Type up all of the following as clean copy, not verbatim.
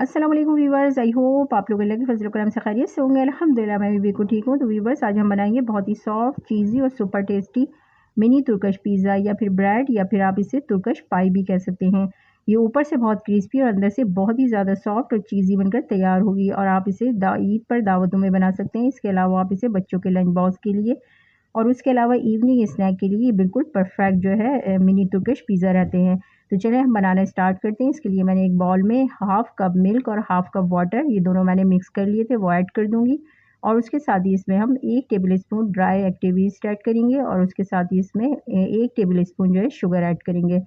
अस्सलाम वालेकुम viewers, I hope आप लोग अल्लाह के फजल करम से खैरियत से होंगे। अल्हम्दुलिल्लाह मैं भी बिल्कुल ठीक हूँ। तो वीवर्स, आज हम बनाएंगे बहुत ही सॉफ्ट, चीज़ी और सुपर टेस्टी मिनी तुर्कश पिज़्ज़ा या फिर ब्रेड या फिर आप इसे तुर्कश पाई भी कह सकते हैं। ये ऊपर से बहुत क्रिस्पी और अंदर से बहुत ही ज़्यादा सॉफ्ट और चीज़ी बनकर तैयार होगी और आप इसे ईद पर दावतों में बना सकते हैं। इसके अलावा आप इसे बच्चों के लंच बॉक्स के लिए और उसके अलावा इवनिंग स्नैक के लिए बिल्कुल परफेक्ट जो है मिनी तुर्किश पिज़्ज़ा रहते हैं। तो चलिए हम बनाना स्टार्ट करते हैं। इसके लिए मैंने एक बाउल में हाफ़ कप मिल्क और हाफ़ कप वाटर, ये दोनों मैंने मिक्स कर लिए थे, वो ऐड कर दूँगी। और उसके साथ ही इसमें हम 1 table spoon dry active yeast add करेंगे और उसके साथ ही इसमें 1 टेबल स्पून जो है शुगर ऐड करेंगे।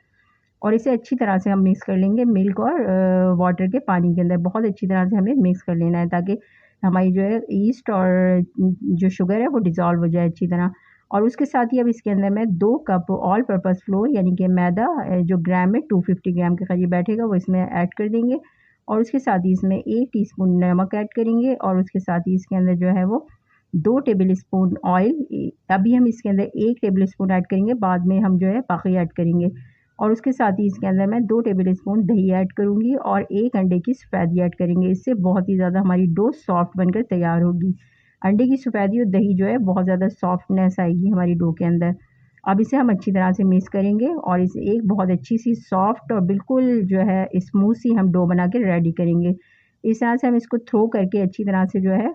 और इसे अच्छी तरह से हम मिक्स कर लेंगे मिल्क और वाटर के पानी के अंदर। बहुत अच्छी तरह से हमें मिक्स कर लेना है ताकि हमारी जो है ईस्ट और जो शुगर है वो डिज़ोल्व हो जाए अच्छी तरह। और उसके साथ ही अब इसके अंदर मैं 2 कप ऑल पर्पज़ फ्लोर यानी कि मैदा जो ग्राम में 250 ग्राम के करीब बैठेगा वो इसमें ऐड कर देंगे। और उसके साथ ही इसमें 1 टीस्पून नमक ऐड करेंगे और उसके साथ ही इसके अंदर जो है वो 2 टेबल स्पून ऑयल, अभी हम इसके अंदर 1 टेबल स्पून ऐड करेंगे, बाद में हम जो है बाकी ऐड करेंगे। और उसके साथ ही इसके अंदर मैं 2 टेबल स्पून दही ऐड करूँगी और 1 अंडे की सफ़ेदी ऐड करेंगे। इससे बहुत ही ज़्यादा हमारी डो सॉफ्ट बनकर तैयार होगी। अंडे की सफ़ेदी और दही जो है बहुत ज़्यादा सॉफ्टनेस आएगी हमारी डो के अंदर। अब इसे हम अच्छी तरह से मिक्स करेंगे और इसे एक बहुत अच्छी-सी सॉफ्ट और बिल्कुल जो है स्मूथ सी हम डो बना के रेडी करेंगे। इस तरह से हम इसको थ्रो करके अच्छी तरह से जो है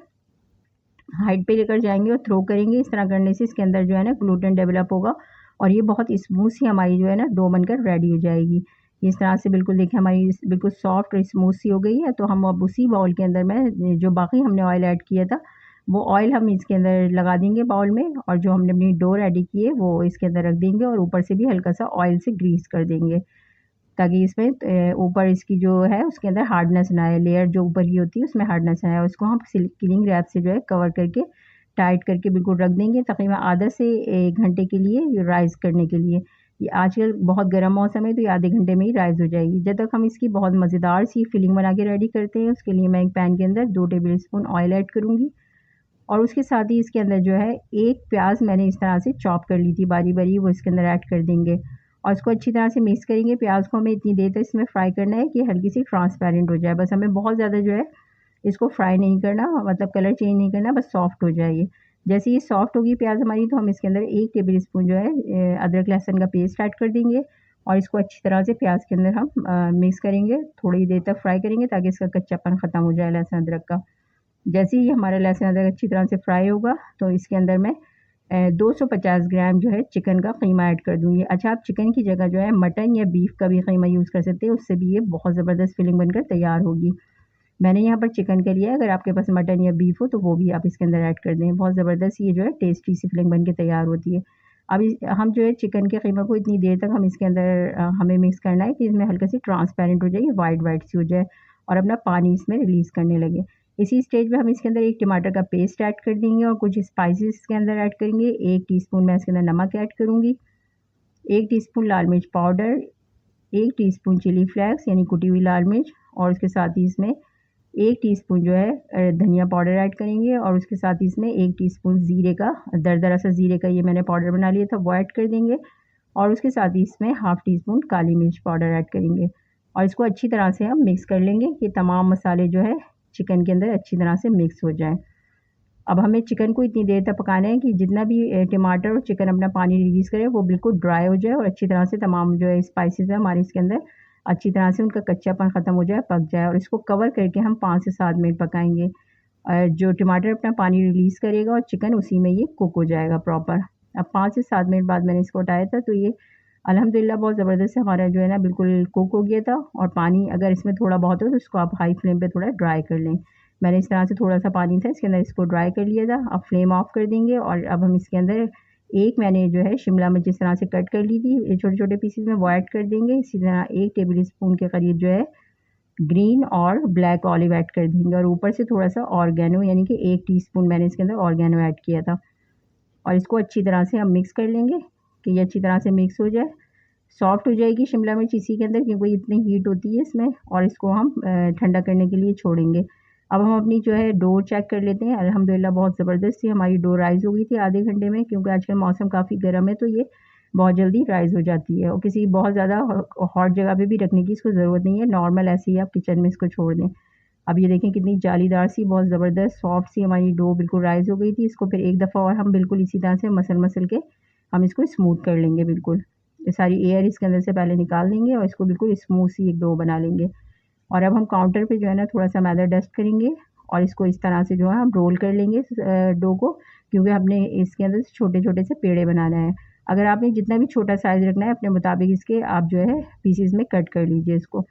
हाइट पे लेकर जाएँगे और थ्रो करेंगे। इस तरह करने से इसके अंदर जो है ना ग्लूटेन डेवलप होगा और ये बहुत स्मूथ सी हमारी जो है ना डो बनकर रेडी हो जाएगी। इस तरह से बिल्कुल देखिए हमारी बिल्कुल सॉफ्ट और स्मूथ सी हो गई है। तो हम अब उसी बाउल के अंदर में जो बाकी हमने ऑयल ऐड किया था, वो ऑयल हम इसके अंदर लगा देंगे बाउल में और जो हमने अपनी डो रेडी की है वो इसके अंदर रख देंगे और ऊपर से भी हल्का-सा ऑयल से ग्रीस कर देंगे। ताकि इसमें ऊपर इसकी जो है उसके अंदर हार्डनेस ना आए, लेयर जो ऊपर की होती है उसमें हार्डनेस ना आए। उसको हम क्लिंग रैप से जो है कवर करके टाइट करके बिल्कुल रख देंगे तकरीबन आधा से 1 घंटे के लिए राइज़ करने के लिए। ये आजकल बहुत गर्म मौसम है तो ये आधे घंटे में ही राइज़ हो जाएगी। जब तक हम इसकी बहुत मज़ेदार सी फिलिंग बना के रेडी करते हैं, उसके लिए मैं एक पैन के अंदर 2 टेबल स्पून ऑयल ऐड करूँगी और उसके साथ ही इसके अंदर जो है 1 प्याज़ मैंने इस तरह से चॉप कर ली थी बारी-बारी, वो इसके अंदर ऐड कर देंगे और इसको अच्छी तरह से मिक्स करेंगे। प्याज़ को हमें इतनी देर तक इसमें फ्राई करना है कि हल्की सी ट्रांसपेरेंट हो जाए। बस हमें बहुत ज़्यादा जो है इसको फ्राई नहीं करना, मतलब कलर चेंज नहीं करना, बस सॉफ्ट हो जाए ये। जैसे ये सॉफ्ट होगी प्याज़ हमारी तो हम इसके अंदर 1 टेबल स्पून जो है अदरक लहसुन का पेस्ट ऐड कर देंगे और इसको अच्छी तरह से प्याज़ के अंदर हम मिक्स करेंगे। थोड़ी देर तक फ्राई करेंगे ताकि इसका कच्चापन ख़त्म हो जाए लहसुन अदरक का। जैसे ही हमारा लहसुन अदरक अच्छी तरह से फ्राई होगा तो इसके अंदर मैं 250 ग्राम जो है चिकन का कीमा ऐड कर दूँगी। अच्छा, आप चिकन की जगह जो है मटन या बीफ का भी कीमा यूज़ कर सकते हैं, उससे भी ये बहुत ज़बरदस्त फिलिंग बनकर तैयार होगी। मैंने यहाँ पर चिकन का लिया है, अगर आपके पास मटन या बीफ हो तो वो भी आप इसके अंदर ऐड कर दें। बहुत ज़बरदस्त ये जो है टेस्टी सी फिलिंग बन के तैयार होती है। अब हम जो है चिकन के कीमा को इतनी देर तक हम इसके अंदर हमें मिक्स करना है कि इसमें हल्का-सी ट्रांसपेरेंट हो जाए, ये व्हाइट-व्हाइट सी हो जाए और अपना पानी इसमें रिलीज़ करने लगे। इसी स्टेज में हम इसके अंदर 1 टमाटर का पेस्ट ऐड कर देंगे और कुछ स्पाइसेस इसके अंदर ऐड करेंगे। 1 टीस्पून मैं इसके अंदर नमक ऐड करूँगी, 1 टीस्पून लाल मिर्च पाउडर, 1 टीस्पून चिली फ्लेक्स यानी कुटी हुई लाल मिर्च और उसके साथ ही इसमें 1 टीस्पून जो है धनिया पाउडर ऐड करेंगे और उसके साथ ही इसमें 1 टीस्पून ज़ीरे का दरदरा सा ज़ीरे का ये मैंने पाउडर बना लिया था वो ऐड कर देंगे और उसके साथ ही इसमें हाफ़ टीस्पून काली मिर्च पाउडर ऐड करेंगे और इसको अच्छी तरह से हम मिक्स कर लेंगे कि तमाम मसाले जो है चिकन के अंदर अच्छी तरह से मिक्स हो जाएँ। अब हमें चिकन को इतनी देर तक पकाना है कि जितना भी टमाटर और चिकन अपना पानी रिलीज़ करे वो बिल्कुल ड्राई हो जाए और अच्छी तरह से तमाम जो है स्पाइसेस है हमारे इसके अंदर अच्छी तरह से उनका कच्चापन ख़त्म हो जाए, पक जाए और इसको कवर करके हम 5 से 7 मिनट पकाएँगे। जो टमाटर अपना पानी रिलीज़ करेगा और चिकन उसी में ये कुक हो जाएगा प्रॉपर। अब 5 से 7 मिनट बाद मैंने इसको हटाया था तो ये अल्हम्दुलिल्लाह बहुत ज़बरदस्त से हमारा जो है ना बिल्कुल कुक हो गया था और पानी अगर इसमें थोड़ा बहुत हो तो इसको आप हाई फ्लेम पे थोड़ा ड्राई कर लें। मैंने इस तरह से थोड़ा-सा पानी था इसके अंदर इसको ड्राई कर लिया था। अब फ्लेम ऑफ कर देंगे और अब हम इसके अंदर एक मैंने जो है शिमला मिर्च जिस तरह से कट कर ली थी ये छोटे-छोटे पीसेस में वो ऐड कर देंगे। इसी तरह 1 टेबल स्पून के करीब जो है ग्रीन और ब्लैक ऑलिव ऐड कर देंगे और ऊपर से थोड़ा-सा ऑर्गेनो यानी कि 1 टीस्पून मैंने इसके अंदर ऑर्गेनो ऐड किया था और इसको अच्छी तरह से हम मिक्स कर लेंगे कि ये अच्छी तरह से मिक्स हो जाए। सॉफ्ट हो जाएगी शिमला मिर्च इसी के अंदर क्योंकि इतनी हीट होती है इसमें और इसको हम ठंडा करने के लिए छोड़ेंगे। अब हम अपनी जो है डो चेक कर लेते हैं। अल्हम्दुलिल्लाह बहुत ज़बरदस्त सी हमारी डो राइज़ हो गई थी आधे घंटे में क्योंकि आजकल मौसम काफ़ी गर्म है तो ये बहुत जल्दी राइज़ हो जाती है और किसी बहुत ज़्यादा हॉट जगह पे भी रखने की इसको ज़रूरत नहीं है। नॉर्मल ऐसे ही आप किचन में इसको छोड़ दें। अब ये देखें कितनी जालीदार सी, बहुत ज़बरदस्त सॉफ्ट सी हमारी डो बिल्कुल राइज़ हो गई थी। इसको फिर एक दफ़ा और हम बिल्कुल इसी तरह से मसल के हम इसको स्मूथ कर लेंगे बिल्कुल। ये सारी एयर इसके अंदर से पहले निकाल देंगे और इसको बिल्कुल स्मूथ सी एक डो बना लेंगे। और अब हम काउंटर पे जो है ना थोड़ा-सा मैदा डस्ट करेंगे और इसको इस तरह से जो है हम रोल कर लेंगे डो को, क्योंकि हमने इसके अंदर से छोटे-छोटे से पेड़े बनाना है। अगर आपने जितना भी छोटा साइज़ रखना है अपने मुताबिक इसके आप जो है पीसेज़ में कट कर लीजिए इसको।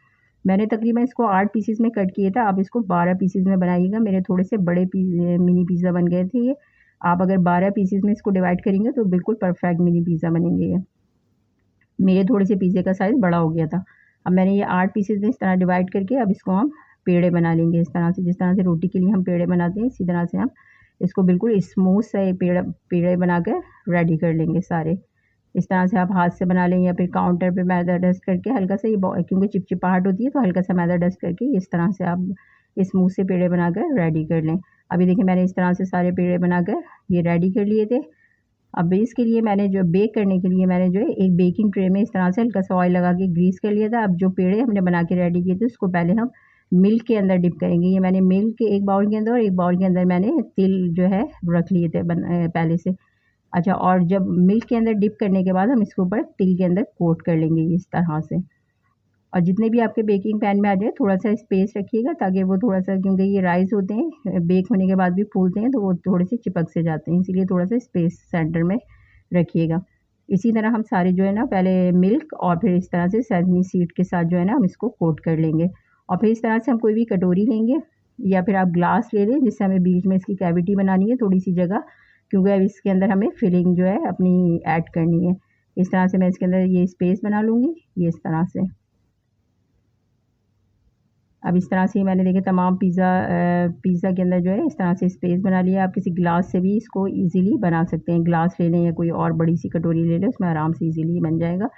मैंने तकरीबन इसको 8 पीसेज़ में कट किया था, आप इसको 12 पीसेज़ में बनाइएगा। मेरे थोड़े से बड़े मिनी पिज़्ज़ा बन गए थे ये। आप अगर 12 पीसेज़ में इसको डिवाइड करेंगे तो बिल्कुल परफेक्ट मिनी पिज़्ज़ा बनेंगे ये। मेरे थोड़े से पिज़्ज़े का साइज़ बड़ा हो गया था। अब मैंने ये 8 पीसेज़ में इस तरह डिवाइड करके अब इसको हम पेड़े बना लेंगे इस तरह से, जिस तरह से रोटी के लिए हम पेड़े बनाते हैं इसी तरह से हम इसको बिल्कुल स्मूथ सा पेड़े बनाकर रेडी कर लेंगे सारे। इस तरह से आप हाथ से बना लें या फिर काउंटर पे मैदा डस्ट करके हल्का सा ये क्योंकि चिपचिपाहट होती है तो हल्का सा मैदा डस्ट करके इस तरह से आप स्मूथ से पेड़े बनाकर रेडी कर लें। अभी देखिए मैंने इस तरह से सारे पेड़े बनाकर ये रेडी कर लिए थे। अब इसके लिए मैंने जो बेक करने के लिए मैंने जो है एक बेकिंग ट्रे में इस तरह से हल्का सा ऑयल लगा के ग्रीस कर लिया था। अब जो पेड़े हमने बना के रेडी किए थे उसको पहले हम मिल्क के अंदर डिप करेंगे। ये मैंने मिल्क के एक बाउल के अंदर और एक बाउल के अंदर मैंने तिल जो है रख लिए थे पहले से। अच्छा, और जब मिल्क के अंदर डिप करने के बाद हम इसके ऊपर तिल के अंदर कोट कर लेंगे इस तरह से। और जितने भी आपके बेकिंग पैन में आ जाए थोड़ा-सा स्पेस रखिएगा ताकि वो थोड़ा-सा, क्योंकि ये राइज़ होते हैं बेक होने के बाद भी फूलते हैं तो वो थोड़े से चिपक से जाते हैं, इसीलिए थोड़ा-सा स्पेस सेंटर में रखिएगा। इसी तरह हम सारे जो है ना पहले मिल्क और फिर इस तरह से सेसमी सीड के साथ जो है ना हम इसको कोट कर लेंगे। और फिर इस तरह से हम कोई भी कटोरी लेंगे या फिर आप ग्लास ले लें जिससे हमें बीच में इसकी कैविटी बनानी है थोड़ी-सी जगह, क्योंकि अब इसके अंदर हमें फिलिंग जो है अपनी ऐड करनी है। इस तरह से मैं इसके अंदर ये स्पेस बना लूँगी, ये इस तरह से। अब इस तरह से मैंने देखिए तमाम पिज़्ज़ा के अंदर जो है इस तरह से स्पेस बना लिया। आप किसी ग्लास से भी इसको ईज़िली बना सकते हैं। ग्लास ले लें या कोई और बड़ी-सी कटोरी ले लें, उसमें आराम से ईज़िली बन जाएगा।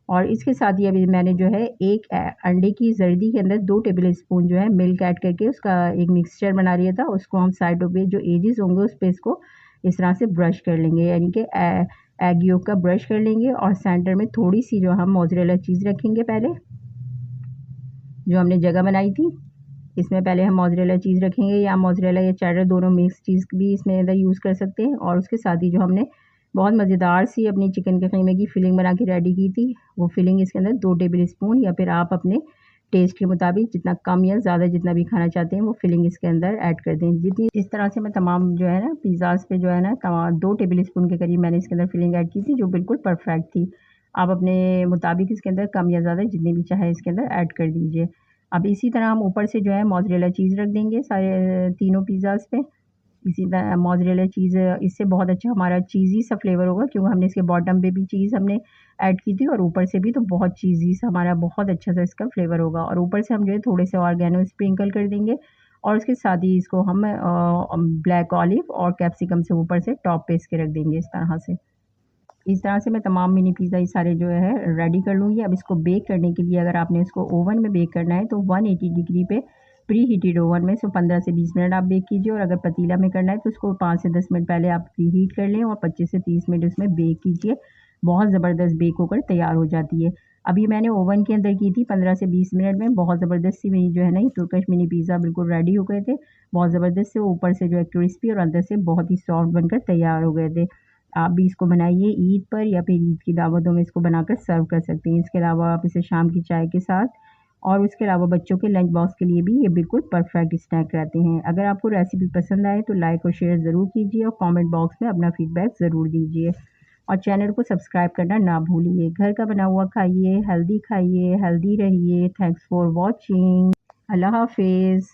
और इसके साथ ही अभी मैंने जो है एक अंडे की ज़र्दी के अंदर 2 टेबल स्पून जो है मिल्क ऐड करके उसका एक मिक्सचर बना लिया था। उसको हम साइडों पे जो एजेस होंगे उस पे इसको इस तरह से ब्रश कर लेंगे, यानी कि एग योक का ब्रश कर लेंगे और सेंटर में थोड़ी-सी जो हम मोज़रेला चीज़ रखेंगे पहले, जो हमने जगह बनाई थी। इसमें पहले हम मोज़रेला चीज़ रखेंगे या मोज़रेला या चेडर दोनों मिक्स चीज़ भी इसमें अंदर यूज़ कर सकते हैं। और उसके साथ ही जो हमने बहुत मज़ेदार सी अपनी चिकन के क़ीमे की फ़िलिंग बना के रेडी की थी, वो फ़िलिंग इसके अंदर 2 टेबल स्पून या फिर आप अपने टेस्ट के मुताबिक जितना कम या ज़्यादा जितना भी खाना चाहते हैं वो फ़िलिंग इसके अंदर ऐड कर दें। जितनी इस तरह से मैं तमाम जो है ना पिज़्ज़ाज़ पे जो है ना 2 टेबल स्पून के करीब मैंने इसके अंदर फ़िलिंग ऐड की थी, जो बिल्कुल परफ़ेक्ट थी। आप अपने मुताबिक इसके अंदर कम या ज़्यादा जितनी भी चाहे इसके अंदर ऐड कर दीजिए। अब इसी तरह हम ऊपर से जो है मोज़रेला चीज़ रख देंगे सारे तीनों पिज़्ज़ाज़ पे। इसी तरह मोज़रेला चीज़ इससे बहुत अच्छा हमारा चीज़ी सा फ्लेवर होगा, क्योंकि हमने इसके बॉटम पे भी चीज़ हमने ऐड की थी और ऊपर से भी, तो बहुत चीज़ी सा हमारा बहुत अच्छा सा इसका फ्लेवर होगा। और ऊपर से हम जो है थोड़े से ऑर्गेनो स्प्रिंकल कर देंगे और उसके साथ ही इसको हम ब्लैक ऑलिव और कैप्सिकम से ऊपर से टॉप पे इसके रख देंगे इस तरह से। इस तरह से मैं तमाम मिनी पिज़्ज़ा ये सारे जो है रेडी कर लूँगी। अब इसको बेक करने के लिए अगर आपने इसको ओवन में बेक करना है तो 180 डिग्री पे प्री हीटेड ओवन में 15 से 20 मिनट आप बेक कीजिए, और अगर पतीला में करना है तो उसको 5 से 10 मिनट पहले आप प्री हीट कर लें और 25 से 30 मिनट उसमें बेक कीजिए। बहुत ज़बरदस्त बेक होकर तैयार हो जाती है। अभी मैंने ओवन के अंदर की थी 15 से 20 मिनट में, बहुत ज़बरदस्त सी मेरी जो है ना ये तुर्किश मिनी पिज़्ज़ा बिल्कुल रेडी हो गए थे। बहुत ज़बरदस्त से ऊपर से जो है क्रिस्पी और अंदर से बहुत ही सॉफ्ट बनकर तैयार हो गए थे। आप भी इसको बनाइए ईद पर या फिर ईद की दावतों में इसको बनाकर सर्व कर सकते हैं। इसके अलावा आप इसे शाम की चाय के साथ और उसके अलावा बच्चों के लंच बॉक्स के लिए भी ये बिल्कुल परफेक्ट स्नैक रहते हैं। अगर आपको रेसिपी पसंद आए तो लाइक और शेयर ज़रूर कीजिए और कमेंट बॉक्स में अपना फीडबैक ज़रूर दीजिए और चैनल को सब्सक्राइब करना ना भूलिए। घर का बना हुआ खाइए, हेल्दी रहिए। Thanks for watching. अल्लाह हाफिज़।